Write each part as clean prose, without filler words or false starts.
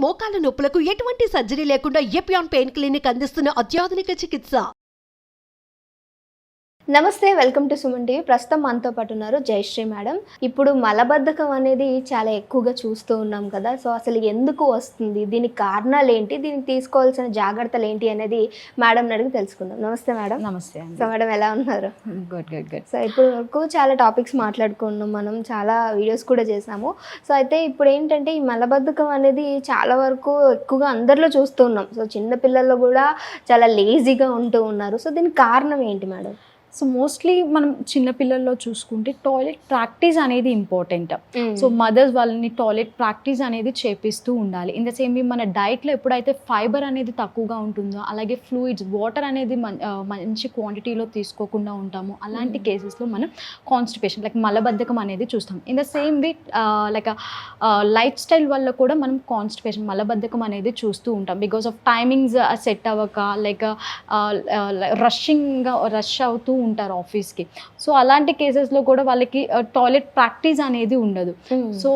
మోకాల నొప్పులకు ఎటువంటి సర్జరీ లేకుండా ఎపియాన్ పెయిన్ క్లినిక్ అందిస్తున్న అత్యాధునిక చికిత్స. నమస్తే, వెల్కమ్ టు సుమన్ టీవీ. ప్రస్తుతం మనతో పాటు ఉన్నారు జయశ్రీ మేడం. ఇప్పుడు మలబద్ధకం అనేది చాలా ఎక్కువగా చూస్తూ ఉన్నాం కదా, సో అసలు ఎందుకు వస్తుంది, దీనికి కారణాలు ఏంటి, దీనికి తీసుకోవాల్సిన జాగ్రత్తలు ఏంటి అనేది మేడం అడిగి తెలుసుకుందాం. నమస్తే మేడం. నమస్తే. సో మేడం ఎలా ఉన్నారు? Good good good. సో ఇప్పుడు వరకు చాలా టాపిక్స్ మాట్లాడుకున్నాం, మనం చాలా వీడియోస్ కూడా చేసాము. సో అయితే ఇప్పుడు ఏంటంటే ఈ మలబద్ధకం అనేది చాలా వరకు ఎక్కువగా అందరిలో చూస్తూ ఉన్నాం. సో చిన్న పిల్లల్లో కూడా చాలా లేజీగా ఉంటూ ఉన్నారు. సో దీనికి కారణం ఏంటి మేడం? సో మోస్ట్లీ మనం చిన్నపిల్లల్లో చూసుకుంటే టాయిలెట్ ప్రాక్టీస్ అనేది ఇంపార్టెంట్. సో మదర్స్ వాళ్ళని టాయిలెట్ ప్రాక్టీస్ అనేది చేపిస్తూ ఉండాలి. ఇన్ ద సేమ్ వే మన డైట్లో ఎప్పుడైతే ఫైబర్ అనేది తక్కువగా ఉంటుందో, అలాగే ఫ్లూయిడ్స్ వాటర్ అనేది మంచి క్వాంటిటీలో తీసుకోకుండా ఉంటాము, అలాంటి కేసెస్లో మనం కాన్స్టిపేషన్ లైక్ మలబద్ధకం అనేది చూస్తాం. In the same way like life style వల్ల కూడా మనం కాన్స్టిపేషన్ మలబద్ధకం అనేది చూస్తూ ఉంటాం. బికాస్ ఆఫ్ టైమింగ్స్ సెట్ అవ్వక లైక్ రష్ అవుతూ ఉంటారు ఆఫీస్కి. సో అలాంటి కేసెస్లో కూడా వాళ్ళకి టాయిలెట్ ప్రాక్టీస్ అనేది ఉండదు. So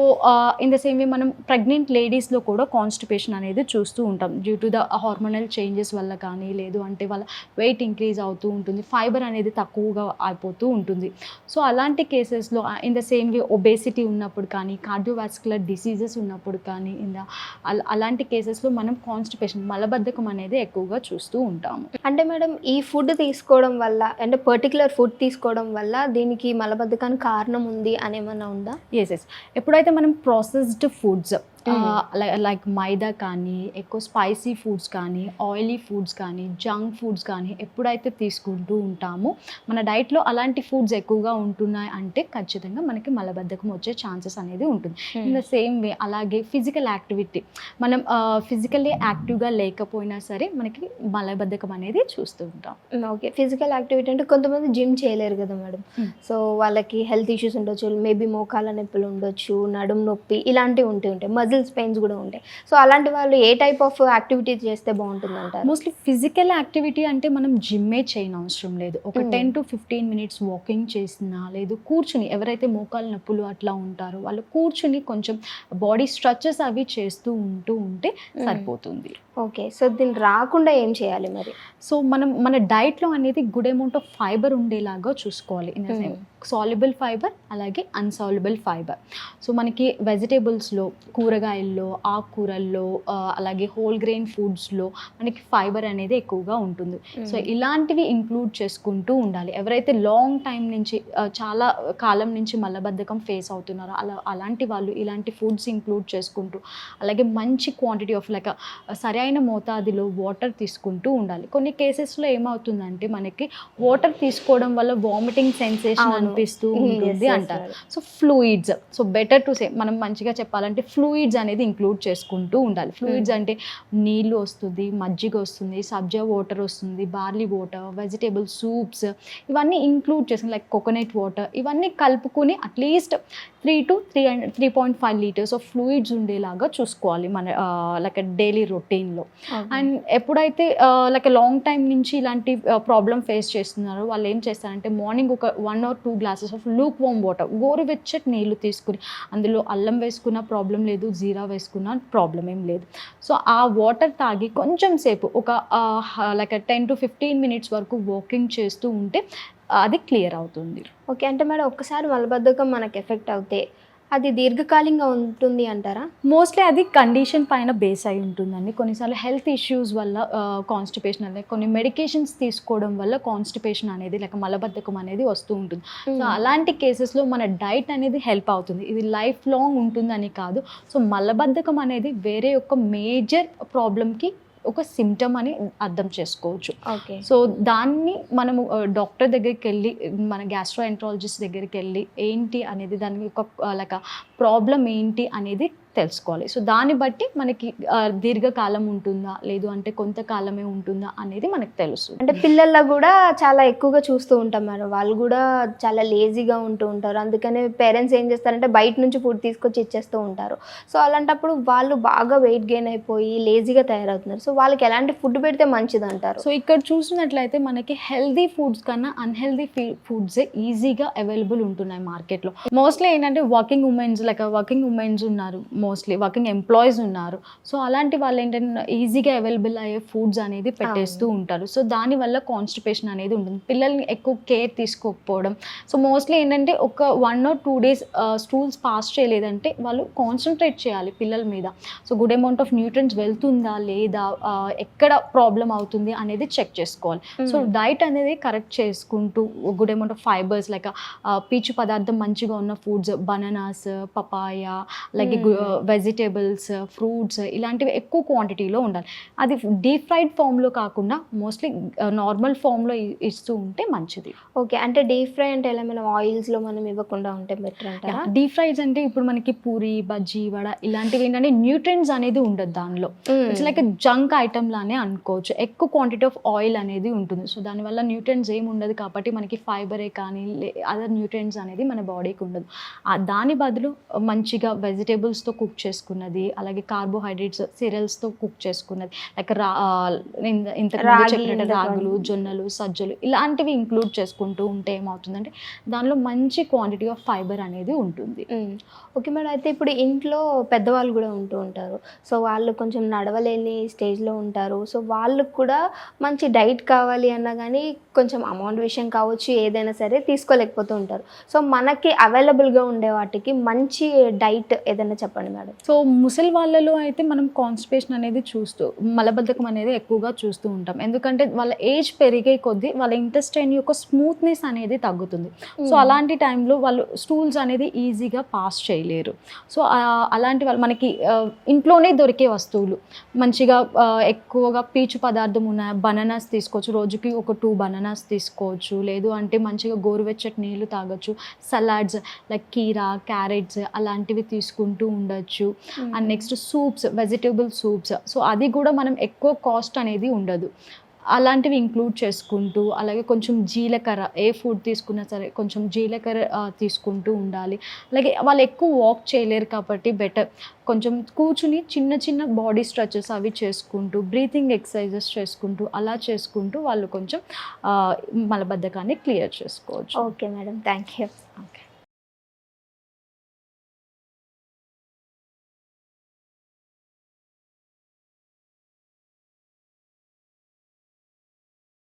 in the same way మనం ప్రెగ్నెంట్ లేడీస్లో కూడా కాన్స్టిపేషన్ అనేది చూస్తూ ఉంటాం due to the hormonal changes వల్ల కానీ, లేదు అంటే వాళ్ళ వెయిట్ ఇంక్రీజ్ అవుతూ ఉంటుంది, ఫైబర్ అనేది తక్కువగా అయిపోతూ ఉంటుంది. సో అలాంటి కేసెస్లో in the same way obesity ఉన్నప్పుడు కానీ, కార్డియోవాస్కులర్ డిసీజెస్ ఉన్నప్పుడు కానీ, అలాంటి కేసెస్లో మనం కాన్స్టిపేషన్ మలబద్ధకం అనేది ఎక్కువగా చూస్తూ ఉంటాము. అంటే మేడం ఈ ఫుడ్ తీసుకోవడం వల్ల, అంటే పర్టికులర్ ఫుడ్ తీసుకోవడం వల్ల దీనికి మలబద్ధకానికి కారణం ఉంది అని ఏమన్నా ఉందా? ఎస్. ఎప్పుడైతే మనం ప్రాసెస్డ్ ఫుడ్స్ లైక్ మైదా కానీ, ఎక్కువ స్పైసీ ఫుడ్స్ కానీ, ఆయిలీ ఫుడ్స్ కానీ, జంక్ ఫుడ్స్ కానీ ఎప్పుడైతే తీసుకుంటూ ఉంటామో, మన డైట్లో అలాంటి ఫుడ్స్ ఎక్కువగా ఉంటున్నాయి అంటే ఖచ్చితంగా మనకి మలబద్ధకం వచ్చే ఛాన్సెస్ అనేది ఉంటుంది. ఇన్ ద సేమ్ వే అలాగే ఫిజికల్ యాక్టివిటీ, మనం ఫిజికల్లీ యాక్టివ్గా లేకపోయినా సరే మనకి మలబద్ధకం అనేది చూస్తూ ఉంటాం. ఓకే, ఫిజికల్ యాక్టివిటీ అంటే కొంతమంది జిమ్ చేయలేరు కదా మేడం. సో వాళ్ళకి హెల్త్ ఇష్యూస్ ఉండొచ్చు, మేబీ మోకాల నొప్పులు ఉండొచ్చు, నడుము నొప్పి ఇలాంటివి ఉంటాయి, మజిల్స్ పెయిన్స్ కూడా ఉంటాయి. సో అలాంటి వాళ్ళు ఏ టైప్ ఆఫ్ యాక్టివిటీ చేస్తే బాగుంటుంది అంటారు? మోస్ట్లీ ఫిజికల్ యాక్టివిటీ అంటే మనం జిమ్మే చేయని అవసరం లేదు. ఒక 10 to 15 minutes వాకింగ్ చేసినా, లేదు కూర్చుని, ఎవరైతే మోకాలు నొప్పులు అట్లా ఉంటారో వాళ్ళు కూర్చుని కొంచెం బాడీ స్ట్రెచెస్ అవి చేస్తూ ఉంటే సరిపోతుంది. ఓకే, సో దీన్ని రాకుండా ఏం చేయాలి మరి? సో మన డైట్లో అనేది గుడ్ అమౌంట్ ఆఫ్ ఫైబర్ ఉండేలాగా చూసుకోవాలి. సాల్యుబుల్ ఫైబర్ అలాగే అన్సాల్యుబుల్ ఫైబర్. సో మనకి వెజిటేబుల్స్లో, కూరగాయల్లో, ఆకుకూరల్లో, అలాగే హోల్ గ్రెయిన్ ఫుడ్స్లో మనకి ఫైబర్ అనేది ఎక్కువగా ఉంటుంది. సో ఇలాంటివి ఇంక్లూడ్ చేసుకుంటూ ఉండాలి. ఎవరైతే లాంగ్ టైం నుంచి, చాలా కాలం నుంచి మలబద్ధకం ఫేస్ అవుతున్నారో అలాంటి వాళ్ళు ఇలాంటి ఫుడ్స్ ఇంక్లూడ్ చేసుకుంటూ, అలాగే మంచి క్వాంటిటీ ఆఫ్ లైక్ సరైన మోతాదులో వాటర్ తీసుకుంటూ ఉండాలి. కొన్ని కేసెస్లో ఏమవుతుందంటే మనకి వాటర్ తీసుకోవడం వల్ల వామిటింగ్ సెన్సేషన్ అనిపిస్తూ ఉంటుంది అంటారు. So fluids, so better to say, మనం మంచిగా చెప్పాలంటే ఫ్లూయిడ్స్ అనేది ఇంక్లూడ్ చేసుకుంటూ ఉండాలి. ఫ్లూయిడ్స్ అంటే నీళ్ళు వస్తుంది, మజ్జిగ వస్తుంది, సబ్జా వాటర్ వస్తుంది, బార్లీ వాటర్, వెజిటేబుల్ సూప్స్, ఇవన్నీ ఇంక్లూడ్ చేసుకుని లైక్ కోకోనట్ వాటర్, ఇవన్నీ కలుపుకొని at least 3 to 3.5 liters of fluids ఉండేలాగా చూసుకోవాలి మన లైక్ డైలీ రొటీన్లో. అండ్ ఎప్పుడైతే లైక్ లాంగ్ టైం నుంచి ఇలాంటి ప్రాబ్లం ఫేస్ చేస్తున్నారో వాళ్ళు ఏం చేస్తారంటే మార్నింగ్ ఒక 1 or 2 glasses of lukewarm water, గోరువెచ్చటి నీళ్ళు తీసుకుని అందులో అల్లం వేసుకున్న ప్రాబ్లం లేదు, జీరా వేసుకున్న ప్రాబ్లం ఏం లేదు. సో ఆ వాటర్ తాగి కొంచెం సేపు ఒక లైక్ 10 to 15 minutes వరకు వాకింగ్ చేస్తూ ఉంటే అది క్లియర్ అవుతుంది. ఓకే, అంటే మేడం ఒక్కసారి మలబద్ధకం మనకు ఎఫెక్ట్ అవుతే అది దీర్ఘకాలికంగా ఉంటుంది అంటారా? మోస్ట్లీ అది కండిషన్ పైన బేస్ అయి ఉంటుందండి. కొన్నిసార్లు హెల్త్ ఇష్యూస్ వల్ల కాన్స్టిపేషన్ అనేది, కొన్ని మెడికేషన్స్ తీసుకోవడం వల్ల కాన్స్టిపేషన్ అనేది లేక మలబద్ధకం అనేది వస్తూ ఉంటుంది. సో అలాంటి కేసెస్లో మన డైట్ అనేది హెల్ప్ అవుతుంది. ఇది లైఫ్ లాంగ్ ఉంటుందని కాదు. సో మలబద్ధకం అనేది వేరే ఒక మేజర్ ప్రాబ్లంకి ఒక సిమ్టమ్ అని అర్థం చేసుకోవచ్చు. ఓకే, సో దాన్ని మనము డాక్టర్ దగ్గరికి వెళ్ళి, మన గ్యాస్ట్రోఎంట్రాలజిస్ట్ దగ్గరికి వెళ్ళి ఏంటి అనేది, దానికి ఒక లైక్ ప్రాబ్లం ఏంటి అనేది తెలుసుకోవాలి. సో దాన్ని బట్టి మనకి దీర్ఘకాలం ఉంటుందా, లేదు అంటే కొంతకాలమే ఉంటుందా అనేది మనకు తెలుసు. అంటే పిల్లల్లో కూడా చాలా ఎక్కువగా చూస్తూ ఉంటాం మేడం, వాళ్ళు కూడా చాలా లేజీగా ఉంటూ ఉంటారు. అందుకనే పేరెంట్స్ ఏం చేస్తారంటే బయట నుంచి ఫుడ్ తీసుకొచ్చి ఇచ్చేస్తూ ఉంటారు. సో అలాంటప్పుడు వాళ్ళు బాగా వెయిట్ గెయిన్ అయిపోయి లేజీగా తయారవుతున్నారు. సో వాళ్ళకి ఎలాంటి ఫుడ్ పెడితే మంచిది అంటారు? సో ఇక్కడ చూసినట్లయితే మనకి హెల్దీ ఫుడ్స్ కన్నా అన్హెల్దీ ఫుడ్సే ఈజీగా అవైలబుల్ ఉంటున్నాయి మార్కెట్లో. మోస్ట్లీ ఏంటంటే వర్కింగ్ ఉమెన్స్ ఉన్నారు, మోస్ట్లీ వర్కింగ్ ఎంప్లాయీస్ ఉన్నారు. సో అలాంటి వాళ్ళు ఏంటంటే ఈజీగా అవైలబుల్ అయ్యే ఫుడ్స్ అనేది పెట్టేస్తూ ఉంటారు. సో దానివల్ల కాన్స్టిపేషన్ అనేది ఉంటుంది. పిల్లల్ని ఎక్కువ కేర్ తీసుకోకపోవడం. సో మోస్ట్లీ ఏంటంటే ఒక 1 or 2 days స్టూల్స్ పాస్ చేయలేదంటే వాళ్ళు కాన్సన్ట్రేట్ చేయాలి పిల్లల మీద. So good amount of nutrients వెళ్తుందా లేదా, ఎక్కడ ప్రాబ్లం అవుతుంది అనేది చెక్ చేసుకోవాలి. సో డైట్ అనేది కరెక్ట్ చేసుకుంటూ good amount of fibres like పీచు పదార్థం మంచిగా ఉన్న ఫుడ్స్, బనానాస్, పపాయ, అలాగే వెజిటేబుల్స్, ఫ్రూట్స్ ఇలాంటివి ఎక్కువ క్వాంటిటీలో ఉండాలి. అది డీప్ ఫ్రైడ్ ఫామ్లో కాకుండా మోస్ట్లీ నార్మల్ ఫామ్లో ఇస్తూ ఉంటే మంచిది. ఓకే, అంటే డీప్ ఫ్రై అంటే ఎలా, మనం ఆయిల్స్లో మనం ఇవ్వకుండా ఉంటే బెటర్ అంటారా? డీప్ ఫ్రైస్ అంటే ఇప్పుడు మనకి పూరి, బజ్జీ, వడ ఇలాంటివి ఏంటంటే న్యూట్రియంట్స్ అనేది ఉండదు దానిలో. ఇట్స్ లైక్ జంక్ ఐటమ్ లానే అనుకోవచ్చు. ఎక్కువ క్వాంటిటీ ఆఫ్ ఆయిల్ అనేది ఉంటుంది. సో దానివల్ల న్యూట్రియంట్స్ ఏమి ఉండదు కాబట్టి మనకి ఫైబరే కానీ అదర్ న్యూట్రియంట్స్ అనేది మన బాడీకి ఉండదు. దాని బదులు మంచిగా వెజిటేబుల్స్తో కుక్ చేసుకున్నది, అలాగే కార్బోహైడ్రేట్స్ సిరియల్స్తో కుక్ చేసుకున్నది లైక్ ఇంతకు చెప్పినట్టు రాగులు, జొన్నలు, సజ్జలు ఇలాంటివి ఇంక్లూడ్ చేసుకుంటూ ఉంటే ఏమవుతుందంటే దానిలో మంచి క్వాంటిటీ ఆఫ్ ఫైబర్ అనేది ఉంటుంది. ఓకే మేడం, అయితే ఇప్పుడు ఇంట్లో పెద్దవాళ్ళు కూడా ఉంటూ ఉంటారు. సో వాళ్ళు కొంచెం నడవలేని స్టేజ్లో ఉంటారు. సో వాళ్ళకు కూడా మంచి డైట్ కావాలి అన్నా కానీ కొంచెం అమౌంట్ విషయం కావచ్చు, ఏదైనా సరే తీసుకోలేకపోతూ ఉంటారు. సో మనకి అవైలబుల్గా ఉండే వాటికి మంచి డైట్ ఏదైనా చెప్పండి మేడం. సో ముసలి వాళ్ళలో అయితే మనం కాన్స్టిపేషన్ అనేది చూస్తూ మలబద్ధకం అనేది ఎక్కువగా చూస్తూ ఉంటాం. ఎందుకంటే వాళ్ళ ఏజ్ పెరిగే కొద్దీ వాళ్ళ ఇంటెస్టైన్ యొక్క స్మూత్నెస్ అనేది తగ్గుతుంది. సో అలాంటి టైంలో వాళ్ళు స్టూల్స్ అనేది ఈజీగా పాస్ చేయలేరు. సో అలాంటి వాళ్ళు మనకి ఇంట్లోనే దొరికే వస్తువులు మంచిగా ఎక్కువగా పీచు పదార్థం ఉన్న బనానాస్ తీసుకోవచ్చు. రోజుకి ఒక 2 బనానాస్ తీసుకోవచ్చు. లేదు అంటే మంచిగా గోరువెచ్చటి నీళ్ళు తాగొచ్చు. సలాడ్స్ లైక్ కీరా, క్యారెట్స్ అలాంటివి తీసుకుంటూ ఉండొచ్చు. And next soups, vegetable soups. So అది కూడా మనం ఎక్కువ కాస్ట్ అనేది ఉండదు. అలాంటివి ఇంక్లూడ్ చేసుకుంటూ, అలాగే కొంచెం జీలకర్ర, ఏ ఫుడ్ తీసుకున్నా సరే కొంచెం జీలకర్ర తీసుకుంటూ ఉండాలి. అలాగే వాళ్ళు ఎక్కువ వాక్ చేయలేరు కాబట్టి బెటర్ కొంచెం కూర్చుని చిన్న చిన్న బాడీ స్ట్రెచెస్ అవి చేసుకుంటూ, బ్రీతింగ్ ఎక్సర్సైజెస్ చేసుకుంటూ అలా చేసుకుంటూ వాళ్ళు కొంచెం మలబద్ధకాన్ని క్లియర్ చేసుకోవచ్చు. Okay madam, thank you. Okay.